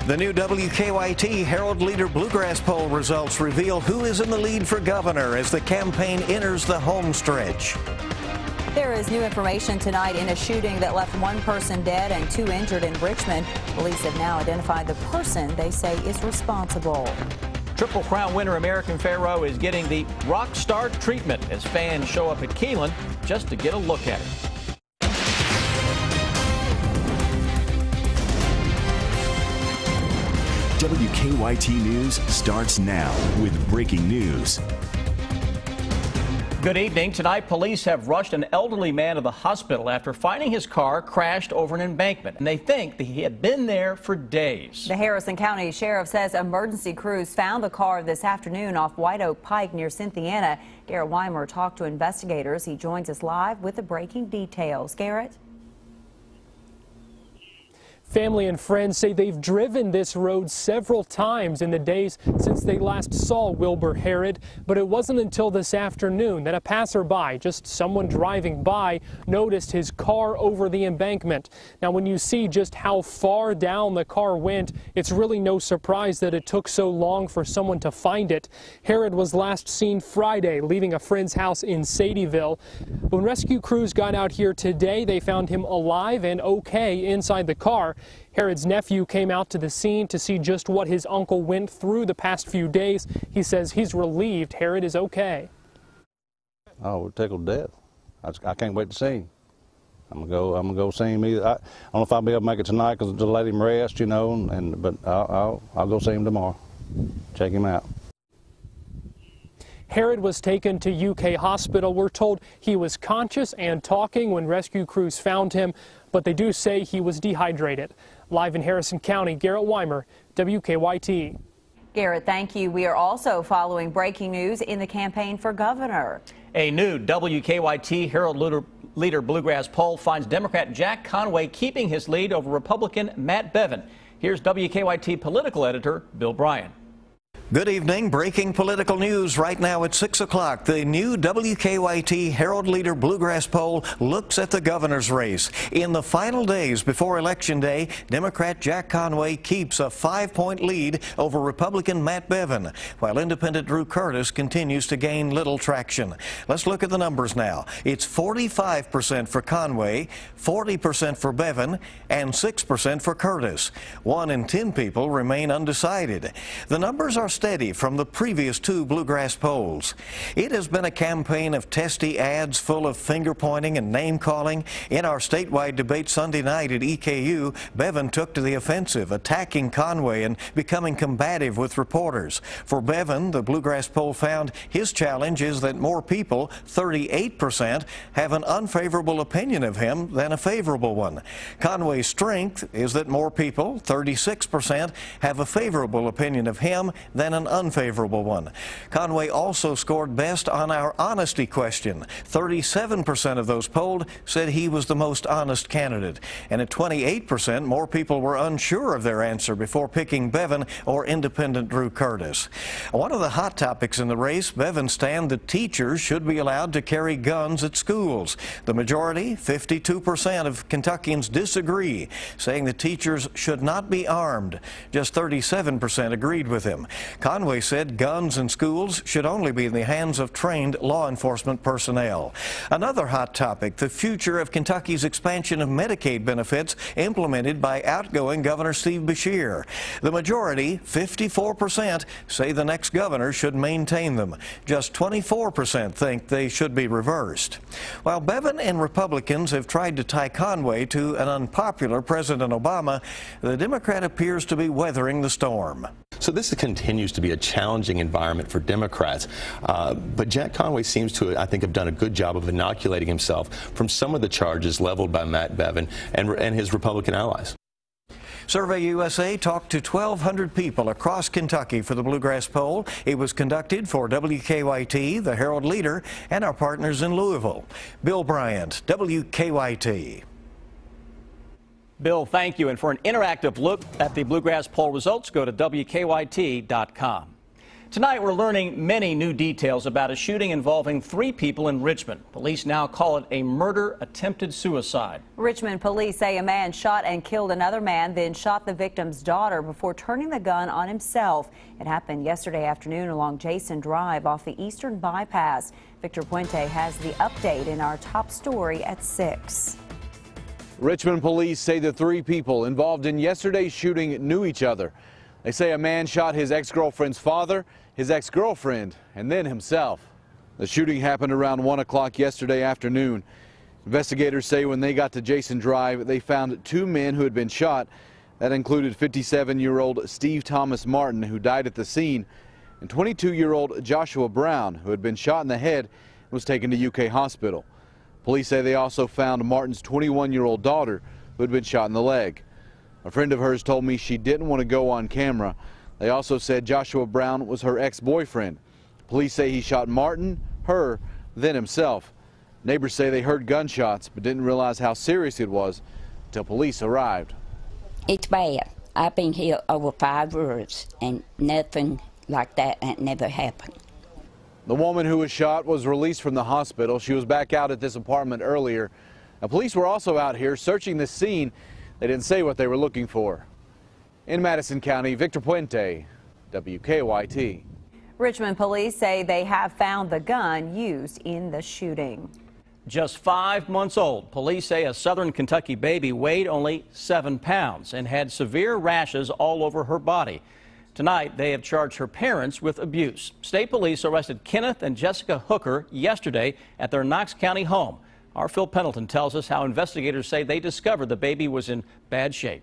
The new WKYT Herald Leader Bluegrass poll results reveal who is in the lead for governor as the campaign enters the home stretch. There is new information tonight in a shooting that left one person dead and 2 injured in Richmond. Police have now identified the person they say is responsible. Triple Crown winner American Pharoah is getting the rock star treatment as fans show up at Keeneland just to get a look at it. WKYT News starts now with breaking news. Good evening. Tonight, police have rushed an elderly man to the hospital after finding his car crashed over an embankment, and they think that he had been there for days. The Harrison County Sheriff says emergency crews found the car this afternoon off White Oak Pike near Cynthiana. Garrett Weimer talked to investigators. He joins us live with the breaking details. Garrett? Family and friends say they've driven this road several times in the days since they last saw Wilbur Harrod, but it wasn't until this afternoon that a passerby, just someone driving by, noticed his car over the embankment. Now, when you see just how far down the car went, it's really no surprise that it took so long for someone to find it. Harrod was last seen Friday leaving a friend's house in Sadieville. When rescue crews got out here today, they found him alive and okay inside the car. Harrod's nephew came out to the scene to see just what his uncle went through the past few days. He says he's relieved Harrod is okay. Oh, we're tickled to death. I can't wait to see him. I'm gonna go see him either. I don't know if I'll be able to make it tonight because to let him rest, you know. But I'll go see him tomorrow. Check him out. Harrod was taken to UK Hospital. We're told he was conscious and talking when rescue crews found him, but they do say he was dehydrated. Live in Harrison County, Garrett Weimer, WKYT. Garrett, thank you. We are also following breaking news in the campaign for governor. A new WKYT Herald Leader Bluegrass poll finds Democrat Jack Conway keeping his lead over Republican Matt Bevin. Here's WKYT political editor Bill Bryan. Good evening. Breaking political news right now at 6 o'clock. The new WKYT Herald Leader Bluegrass poll looks at the governor's race. In the final days before Election Day, Democrat Jack Conway keeps a 5-point lead over Republican Matt Bevin, while independent Drew Curtis continues to gain little traction. Let's look at the numbers now. It's 45% for Conway, 40% for Bevin, and 6% for Curtis. 1 in 10 people remain undecided. The numbers are steady from the previous 2 Bluegrass polls. It has been a campaign of testy ads full of finger-pointing and name-calling. In our statewide debate Sunday night at EKU, Bevin took to the offensive, attacking Conway and becoming combative with reporters. For Bevin, the Bluegrass poll found his challenge is that more people, 38%, have an unfavorable opinion of him than a favorable one. Conway's strength is that more people, 36%, have a favorable opinion of him than an unfavorable one. Conway also scored best on our honesty question. 37% of those polled said he was the most honest candidate. And at 28%, more people were unsure of their answer before picking Bevin or independent Drew Curtis. One of the hot topics in the race, Bevin's stand that teachers should be allowed to carry guns at schools. The majority, 52% of Kentuckians disagree, saying that teachers should not be armed. Just 37% agreed with him. Conway said guns in schools should only be in the hands of trained law enforcement personnel. Another hot topic, the future of Kentucky's expansion of Medicaid benefits implemented by outgoing Governor Steve Beshear. The majority, 54%, say the next governor should maintain them. Just 24% think they should be reversed. While Bevin and Republicans have tried to tie Conway to an unpopular President Obama, the Democrat appears to be weathering the storm. So this continues to be a challenging environment for Democrats, but Jack Conway seems to, I think, have done a good job of inoculating himself from some of the charges leveled by Matt Bevin and his Republican allies. Survey USA talked to 1,200 people across Kentucky for the Bluegrass poll. It was conducted for WKYT, the Herald Leader, and our partners in Louisville. Bill Bryant, WKYT. Bill, thank you. And for an interactive look at the Bluegrass poll results, go to WKYT.com. Tonight, we're learning many new details about a shooting involving 3 people in Richmond. Police now call it a murder-attempted suicide. Richmond police say a man shot and killed another man, then shot the victim's daughter before turning the gun on himself. It happened yesterday afternoon along Jason Drive off the Eastern Bypass. Victor Puente has the update in our top story at 6. Richmond police say the 3 people involved in yesterday's shooting knew each other. They say a man shot his ex-girlfriend's father, his ex-girlfriend, and then himself. The shooting happened around 1 o'clock yesterday afternoon. Investigators say when they got to Jason Drive, they found 2 men who had been shot. That included 57-year-old Steve Thomas Martin, who died at the scene, and 22-year-old Joshua Brown, who had been shot in the head and was taken to UK Hospital. Police say they also found Martin's 21-year-old daughter, who had been shot in the leg. A friend of hers told me she didn't want to go on camera. They also said Joshua Brown was her ex-boyfriend. Police say he shot Martin, her, then himself. Neighbors say they heard gunshots but didn't realize how serious it was until police arrived. It's bad. I've been here over 5 years and nothing like that never happened. The woman who was shot was released from the hospital. She was back out at this apartment earlier. Now, police were also out here searching the scene. They didn't say what they were looking for. In Madison County, Victor Puente, WKYT. Richmond police say they have found the gun used in the shooting. Just 5 months old, police say a southern Kentucky baby weighed only 7 pounds and had severe rashes all over her body. Tonight, they have charged her parents with abuse. State police arrested Kenneth and Jessica Hooker yesterday at their Knox County home. Our Phil Pendleton tells us how investigators say they discovered the baby was in bad shape.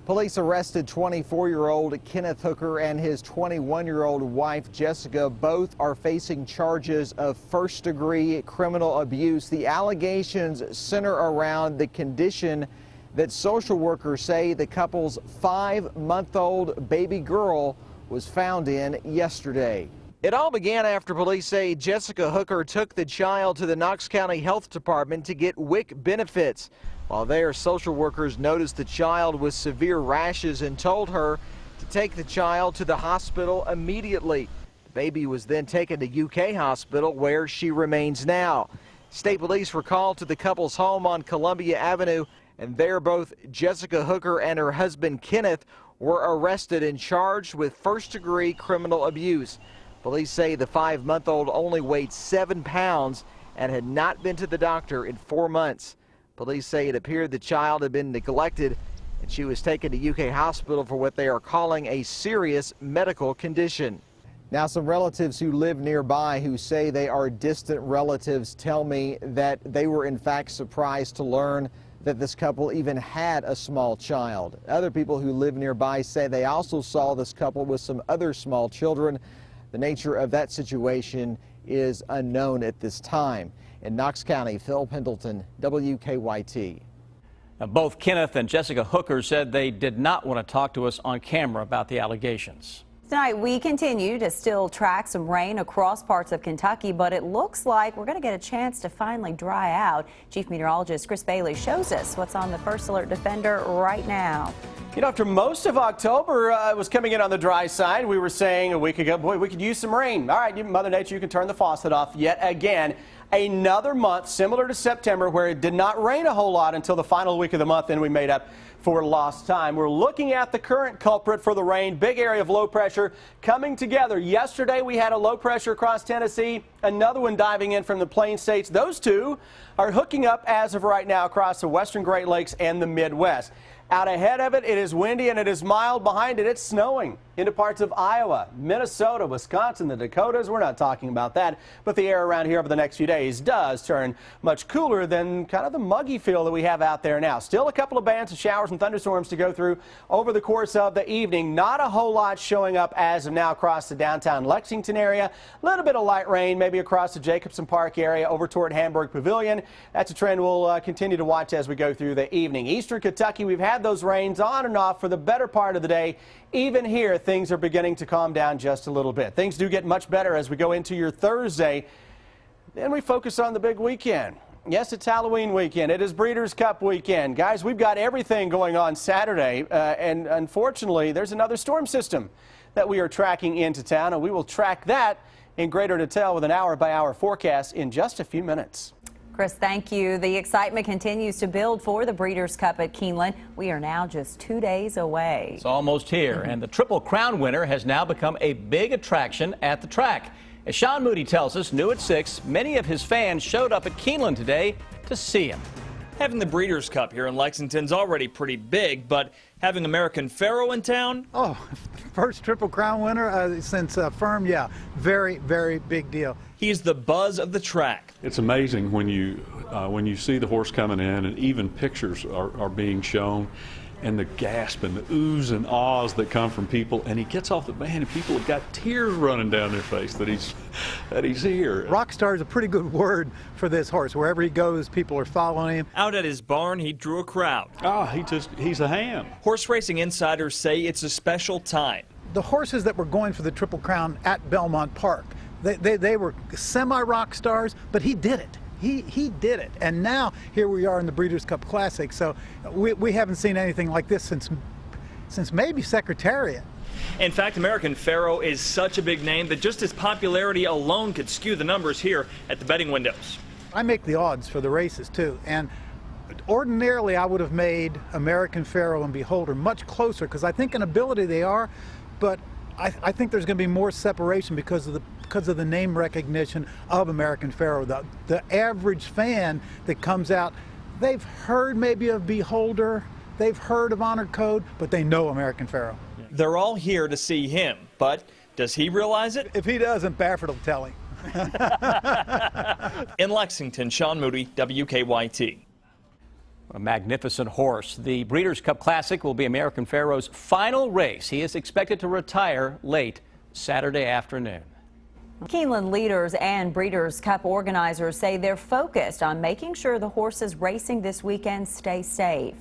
Police arrested 24-year-old Kenneth Hooker and his 21-year-old wife Jessica. Both are facing charges of first-degree criminal abuse. The allegations center around the condition that social workers say the couple's 5-month-old baby girl was found in yesterday. It all began after police say Jessica Hooker took the child to the Knox County Health Department to get WIC benefits. While there, social workers noticed the child with severe rashes and told her to take the child to the hospital immediately. The baby was then taken to UK Hospital, where she remains now. State police were called to the couple's home on Columbia Avenue, and there both Jessica Hooker and her husband Kenneth were arrested and charged with first-degree criminal abuse. Police say the 5-month-old only weighed 7 pounds and had not been to the doctor in 4 months. Police say it appeared the child had been neglected and she was taken to UK Hospital for what they are calling a serious medical condition. Now, some relatives who live nearby who say they are distant relatives tell me that they were in fact surprised to learn that this couple even had a small child. Other people who live nearby say they also saw this couple with some other small children. The nature of that situation is unknown at this time. In Knox County, Phil Pendleton, WKYT. Now, both Kenneth and Jessica Hooker said they did not want to talk to us on camera about the allegations. Tonight, we continue to still track some rain across parts of Kentucky, but it looks like we're going to get a chance to finally dry out. Chief Meteorologist Chris Bailey shows us what's on the First Alert Defender right now. You know, after most of October was coming in on the dry side, we were saying a week ago, boy, we could use some rain. All right, Mother Nature, you can turn the faucet off yet again. Another month similar to September where it did not rain a whole lot until the final week of the month, and we made up for lost time. We're looking at the current culprit for the rain. Big area of low pressure coming together. Yesterday we had a low pressure across Tennessee, another one diving in from the Plain States. Those two are hooking up as of right now across the western Great Lakes and the Midwest. Out ahead of it, it is windy and it is mild. Behind it, it's snowing into parts of Iowa, Minnesota, Wisconsin, the Dakotas. We're not talking about that, but the air around here over the next few days does turn much cooler than kind of the muggy feel that we have out there now. Still a couple of bands of showers and thunderstorms to go through over the course of the evening. Not a whole lot showing up as of now across the downtown Lexington area. A little bit of light rain maybe across the Jacobson Park area over toward Hamburg Pavilion. That's a trend we'll continue to watch as we go through the evening. Eastern Kentucky, we've had those rains on and off for the better part of the day. Even here, things are beginning to calm down just a little bit. Things do get much better as we go into your Thursday. Then we focus on the big weekend. Yes, it's Halloween weekend. It is Breeders' Cup weekend. Guys, we've got everything going on Saturday, and unfortunately, there's another storm system that we are tracking into town, and we will track that in greater detail with an hour-by-hour forecast in just a few minutes. Chris, thank you. The excitement continues to build for the Breeders' Cup at Keeneland. We are now just 2 days away. It's almost here, and the Triple Crown winner has now become a big attraction at the track. As Sean Moody tells us, new at 6, many of his fans showed up at Keeneland today to see him. Having the Breeders' Cup here in Lexington's already pretty big, but having American Pharoah in town? Oh, first Triple Crown winner since Firm, yeah. Very, very big deal. He's the buzz of the track. It's amazing when you see the horse coming in, and even pictures are being shown, and the gasp and the oohs and ahs that come from people, and he gets off the van and people have got tears running down their face that he's here. Rockstar is a pretty good word for this horse. Wherever he goes, people are following him. Out at his barn, he drew a crowd. He's a ham. Horse racing insiders say it's a special time. The horses that were going for the Triple Crown at Belmont Park, they were semi-rock stars, but he did it. He did it, and now here we are in the Breeders' Cup Classic. So we haven't seen anything like this since maybe Secretariat. In fact, American Pharoah is such a big name that just his popularity alone could skew the numbers here at the betting windows. I make the odds for the races too, and ordinarily I would have made American Pharoah and Beholder much closer because I think in ability they are, but I think there's going to be more separation because of the name recognition of American Pharoah. The average fan that comes out, they've heard maybe of Beholder, they've heard of Honor Code, but they know American Pharoah. They're all here to see him, but does he realize it? If he doesn't, Baffert will tell him. In Lexington, Sean Moody, WKYT. A magnificent horse. The Breeders' Cup Classic will be American Pharoah's final race. He is expected to retire late Saturday afternoon. Keeneland leaders and Breeders' Cup organizers say they're focused on making sure the horses racing this weekend stay safe.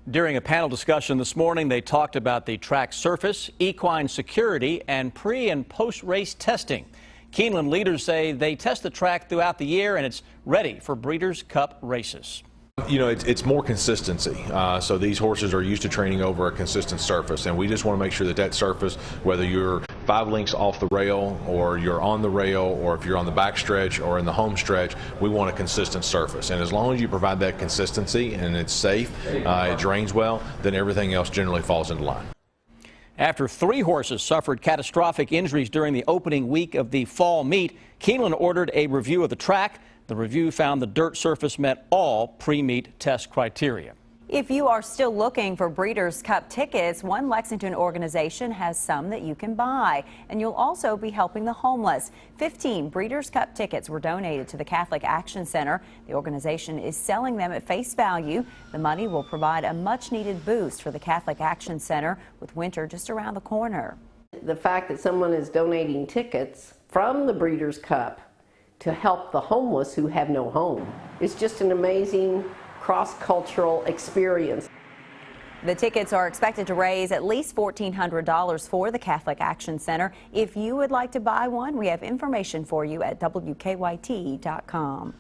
During a panel discussion this morning, they talked about the track surface, equine security, and pre- and post-race testing. Keeneland leaders say they test the track throughout the year and it's ready for Breeders' Cup races. You know, it's more consistency. So these horses are used to training over a consistent surface, and we just want to make sure that that surface, whether you're 5 lengths off the rail or you're on the rail or if you're on the back stretch or in the home stretch, we want a consistent surface. And as long as you provide that consistency and it's safe, it drains well, then everything else generally falls into line. After 3 horses suffered catastrophic injuries during the opening week of the fall meet, Keeneland ordered a review of the track. The review found the dirt surface met all pre-meet test criteria. If you are still looking for Breeders' Cup tickets, one Lexington organization has some that you can buy, and you'll also be helping the homeless. 15 Breeders' Cup tickets were donated to the Catholic Action Center. The organization is selling them at face value. The money will provide a much-needed boost for the Catholic Action Center with winter just around the corner. The fact that someone is donating tickets from the Breeders' Cup to help the homeless who have no home is just an amazing cross-cultural experience. The tickets are expected to raise at least $1,400 for the Catholic Action Center. If you would like to buy one, we have information for you at WKYT.com.